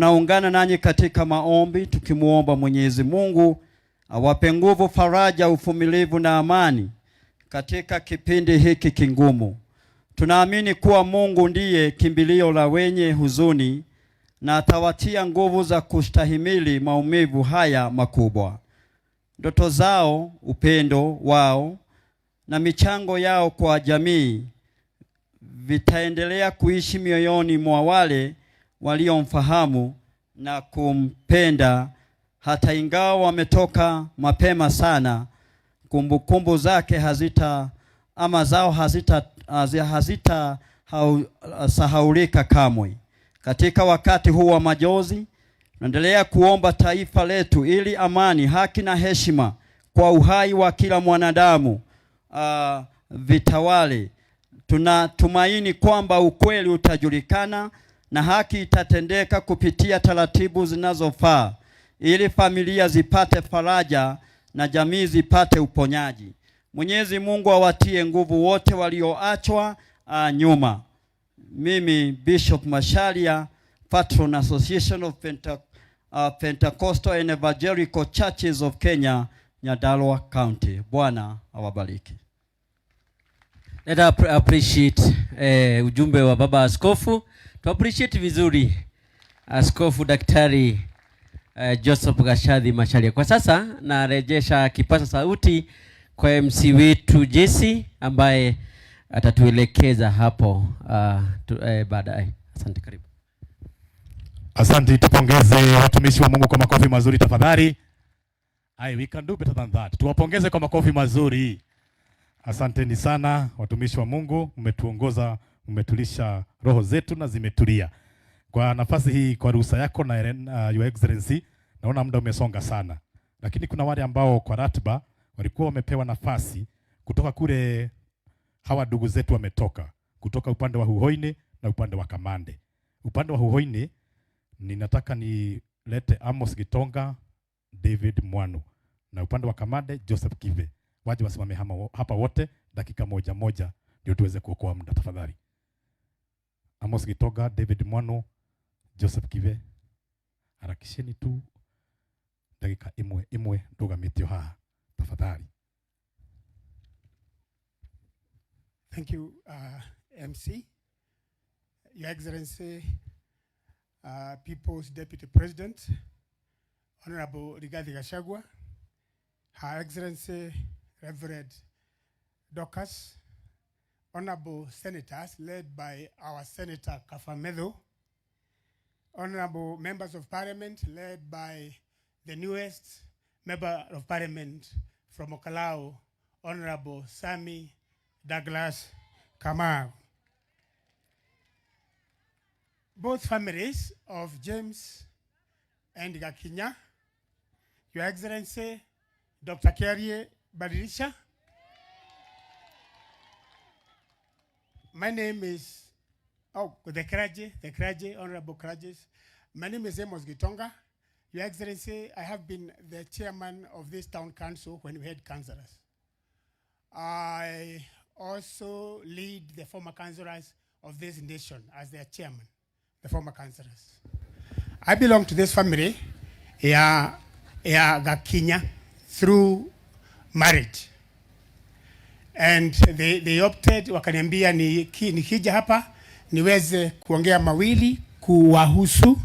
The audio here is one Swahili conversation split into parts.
Naungana nanyi katika maombi tukimuomba Mwenyezi Mungu awape nguvu, faraja, uvumilivu na amani katika kipindi hiki kingumu. Tunaamini kuwa Mungu ndiye kimbilio la wenye huzuni na atawatia nguvu za kustahimili maumivu haya makubwa. Ndoto zao, upendo wao na michango yao kwa jamii vitaendelea kuishi mioyoni mwa wale waliomfahamu na kumpenda hata ingawa wametoka mapema sana. Kumbukumbu zake hazita sahaulika kamwe. Katika wakati huu wa majonzi, naendelea kuomba taifa letu ili amani, haki na heshima kwa uhai wa kila mwanadamu vitawale. Tunatumaini kwamba ukweli utajulikana na haki itatendeka kupitia taratibu zinazofaa ili familia zipate faraja na jamii zipate uponyaji. Mwenyezi Mungu awatie nguvu wote walioachwa nyuma. Mimi Bishop Masharia, Patron Association of Pentecostal and Evangelical Churches of Kenya, Nyandarua County. Bwana awabariki. Let us appreciate ujumbe wa baba askofu. To appreciate vizuri Askofu Daktari Joseph Gashadhi Masharia. Kwa sasa narejesha kipaza sauti kwa MC wetu Jesse ambaye atatuelekeza hapo baadaye. Asante, karibu. Asante, tupongeze watumishi wa Mungu kwa makofi mazuri tafadhali. We can do better than that. Tuwapongeze kwa makofi mazuri. Asanteni sana watumishi wa Mungu, mmetuongoza, mmetulisha roho zetu na zimetulia. Kwa nafasi hii, kwa ruhusa yako na Your Excellency, naona muda umesonga sana. Lakini kuna wale ambao kwa ratiba walikuwa wamepewa nafasi kutoka kule, hawa ndugu zetu wametoka kutoka upande wa Huhoini na upande wa Kamande. Upande wa Huhoini ninataka nilete Amos Gitonga, David Mwanu, na upande wa Kamande Joseph Kive. Waje wasimame hapa wote dakika moja moja ndio tuweze kuokoa muda tafadhali. Amos Gitonga, David Mwanu, Joseph Kive. Harakisheni tu dakika imwe ndoga mitio haa tafadhali. Thank you, MC. Your Excellency, People's Deputy President, Honorable Rigathi Gachagua, Her Excellency Reverend Dorcas, Honorable Senators led by our Senator Kafamedo, Honorable Members of Parliament led by the newest Member of Parliament from Okalao, Honorable Sami Douglas Kamau. Both families of James and Gakinya, Your Excellency Dr. Kerie Badilisha. My name is, the Kraje, Honorable Krajes. My name is Amos Gitonga. Your Excellency, I have been the chairman of this town council when we had councillors. I also lead the former councillors of this nation as their chairman, the former councillors. I belong to this family, Gakinya, through marriage. And they opted, wakaniambia nikija hapa niweze kuongea mawili kuwahusu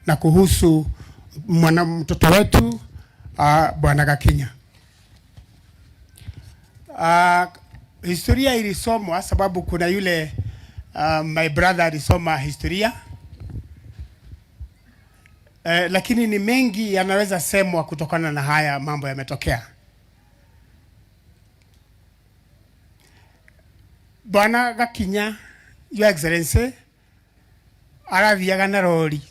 na kuhusu mtoto wetu Bwana Gakinya. Historia ilisomwa sababu kuna yule my brother alisoma historia. Lakini ni mengi yanaweza semwa kutokana na haya mambo yametokea. Bwana Gakinya, Your Excellency, arathiaga na rori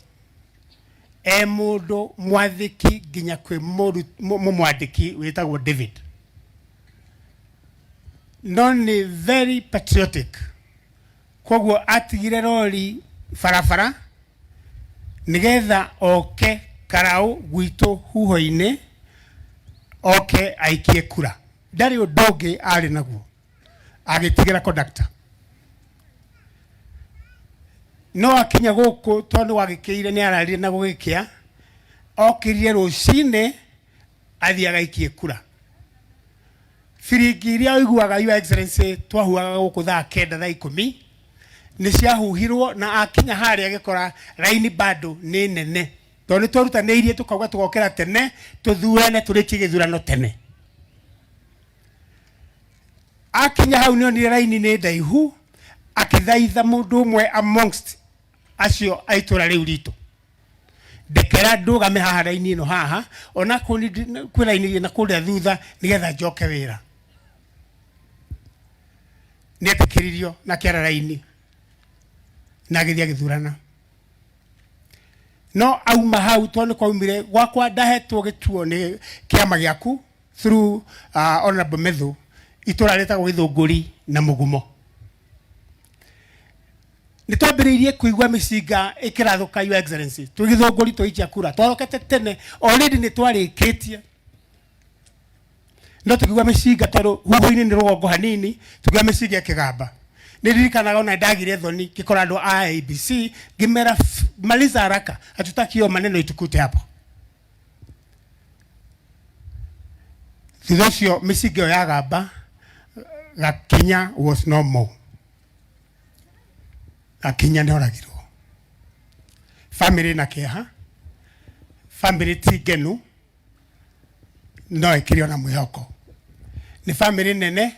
mundu mwathiki ginya kwi mumwandiki witagwo David. No ni very patriotic. Kwoguo atigire rori farafara nigetha oke Karau gwitu Huhoini oke aikie kura. Ndari undoge ari naguo agitigira conductor. no akinya guku tondu wagikiire ni ararire na gugikia okirire rucine athia gaikie kura firingi iria uiguaga Your Excellency twahuaga guku thaa 9 thaa 10 ni ciahuhirwo na akinya haria agikora raini bado ni nene tondu twarutaneirie tukauga tugokera tene tuthurane turikie githurano tene akinya hau ni raini ni ndaihu akithaitha mundu umwe amongst acio aitura riu ritu ndekera ndugame haha raini ino haha ona kwi raini na kuria thutha nigetha njoke wira netikiririo na kiara raini na githia githurana no auma hau tondu kwaumire gwakwa ndahetwo gituo ni kiama giaku through Honorable Medhu itura retagwo Githunguri na Mugumo nitwambiriirie kuigwa micinga ikirathuka Your Excellency tugithunguri twikia kura twarokete tene already ni twarikitie no tukigwa micinga toro huhu-ini ni rugongo hanini tukigwa micinga ikigamba niririkanaga ona ndagire thoni gikora andu a IEBC ngimera maliza haraka hatutakio maneno itukute hapo thutha micinga ya gamba Gakinya was no more Gakinya ni oragirwo family na keha family tigenu no ikirio na mwihoko ni family nene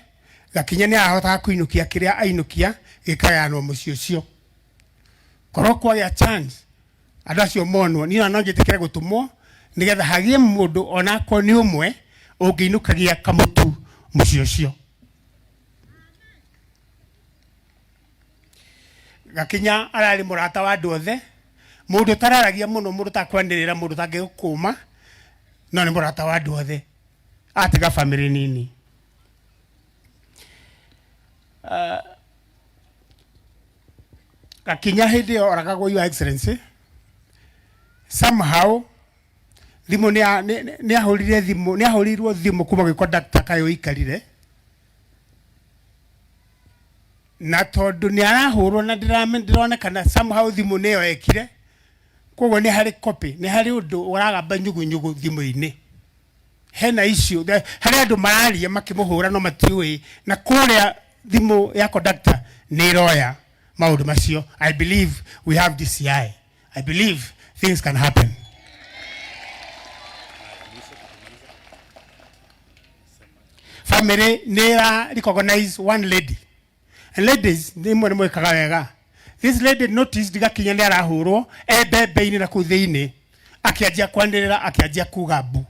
Gakinya ni ahota kuinukia kiria ainukia gikayanwo mucio cio korokwa ya chance andu acio monwo ni no ngitikire gutumwo nigetha hagie mundu onako ni umwe ungiinukagia kamutu mucio cio Gakinya arari murata wa andu othe mundu tararagia muno mundu takwandirira mundu tangikuma no ni murata wa andu othe atiga family nini Gakinya hindi oragagwo Your Excellency somehow thimu ni ahurire thimu ni ahurirwo thimu kuma gwi conductor kayo ikarire na tondu ni arahurwo na ndironekana somehow thimu niyo ekire koguo ni hari copy ni hari undu uragamba nyugu thimu-ini hena issue hari andu mararia makimuhura no matiui na kuria thimu ya conductor ni roya maundu macio I believe we have DCI I believe things can happen family near recognize one lady and ladies ni mwe mwekaga wega this lady noticed Gakinya ni arahurwo ebebe-ini na ku thiini akianjia kwandirira akianjia kugabu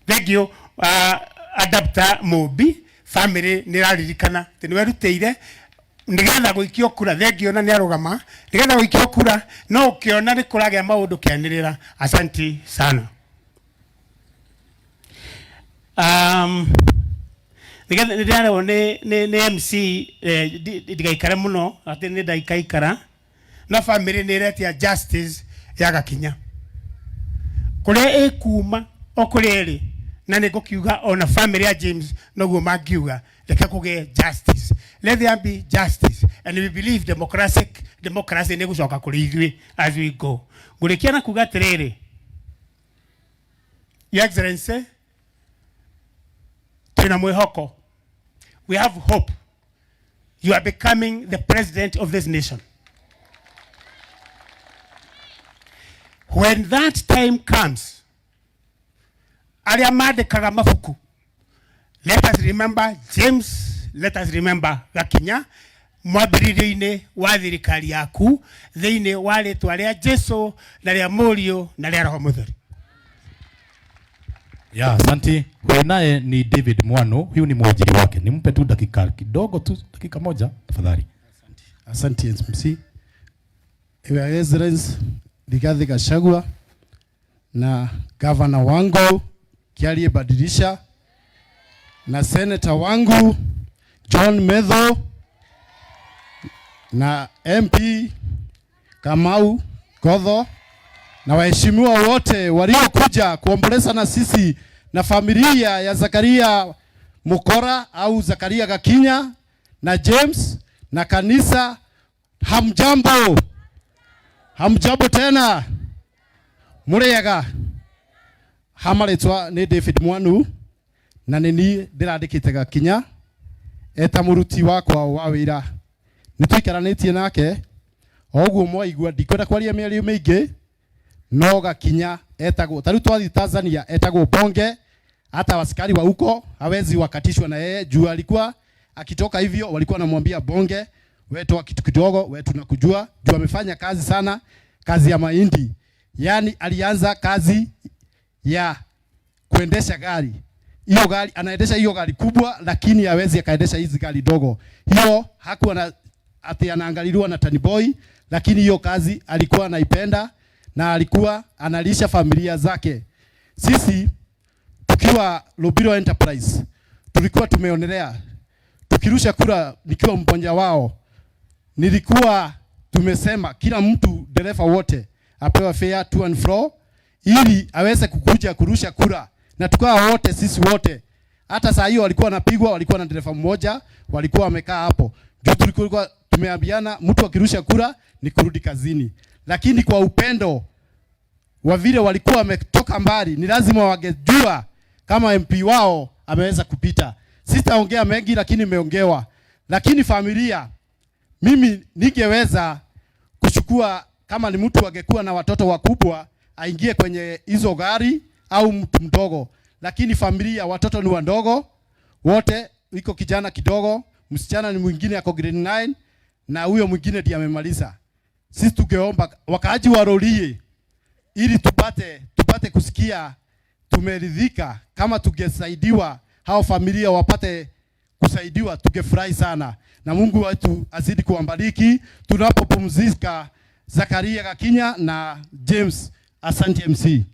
thank you adapter Mobi family ni raririkana tini werutire nigetha guikio kura thank you na ni arugama nigetha guikio kura no ukiona ni kuragia maundu kianirira asanti sana nigetha ndirarwo ni MC ndigaikara muno ati ni ndaikaikara na family ni retia justice ya Gakinya kuria ekuma okureri na nigukiuga ona family ya James noguo mangiuga reke kuge justice let there be justice and we believe democracy ni gucoka kuri ithui as we go ngurikia na kuga tiriri Your Excellency tuna mwihoko we have hope you are becoming the president of this nation when that time comes aria mandikaga mabuku let us remember James let us remember Gakinya mwambiririo-ini wa thirikari yaku thiini wa ritwa ria Jesu na ria Murio na ria Roho Mutheru ya asante huyu naye ni David Mwano huyu ni mwajiri wake nimpe tu dakika kidogo tu dakika moja tafadhali asante MC Your Excellency Rigathi Gachagua na governor wangu Kiarie Badilisha na senator wangu John Medho na MP Kamau Godho na waheshimiwa wote waliokuja kuomboleza na sisi na familia ya Zakaria Mukora au Zakaria Gakinya na James na kanisa Hamjambo. Hamjambo tena. Murega. Hamaretwa ni David Mwanu na nini ndirandikite Gakinya eta muruti wakwa wa wira. Nitwikaranĩtie nake oguo mwaigua ndikwenda kwaria mĩario mĩingĩ no Gakinya etagwo tariu twathi Tanzania etagwo Bonge. Hata wasikari wa huko hawezi wakatishwa na yeye juu alikuwa akitoka hivyo walikuwa wanamwambia Bonge, wewe toa kitu kidogo, wewe tunakujua juu amefanya kazi sana, kazi ya mahindi. Yani alianza kazi ya kuendesha gari. Hiyo gari anaendesha hiyo gari kubwa lakini hawezi akaendesha hizi gari dogo. Hiyo hakuwa na ati anaangaliwa na Tani Boy, lakini hiyo kazi alikuwa anaipenda na alikuwa analisha familia zake. Sisi tukiwa Lubiro Enterprise tulikuwa tumeonelea tukirusha kura, nikiwa mmoja wao nilikuwa tumesema kila mtu dereva wote apewa fare to and fro ili aweze kukuja kurusha kura, na tukawa wote sisi wote. Hata saa hiyo walikuwa wanapigwa, walikuwa na dereva mmoja, walikuwa wamekaa hapo juu. Tulikuwa tumeambiana mtu akirusha kura ni kurudi kazini, lakini kwa upendo wa vile walikuwa wametoka mbali, ni lazima wangejua kama MP wao ameweza kupita. Sitaongea mengi lakini imeongewa. Lakini familia, mimi ningeweza kuchukua kama ni mtu angekuwa na watoto wakubwa aingie kwenye hizo gari au mtu mdogo, lakini familia watoto ni wadogo wote, iko kijana kidogo, msichana ni mwingine yako grade 9 na huyo mwingine ndiye amemaliza. Sisi tungeomba wakaaji warolie ili tupate kusikia tumeridhika. Kama tungesaidiwa hao familia wapate kusaidiwa tungefurahi sana, na Mungu wetu azidi kuwabariki tunapopumzika. Zakaria Gakinya na James. Asante MC.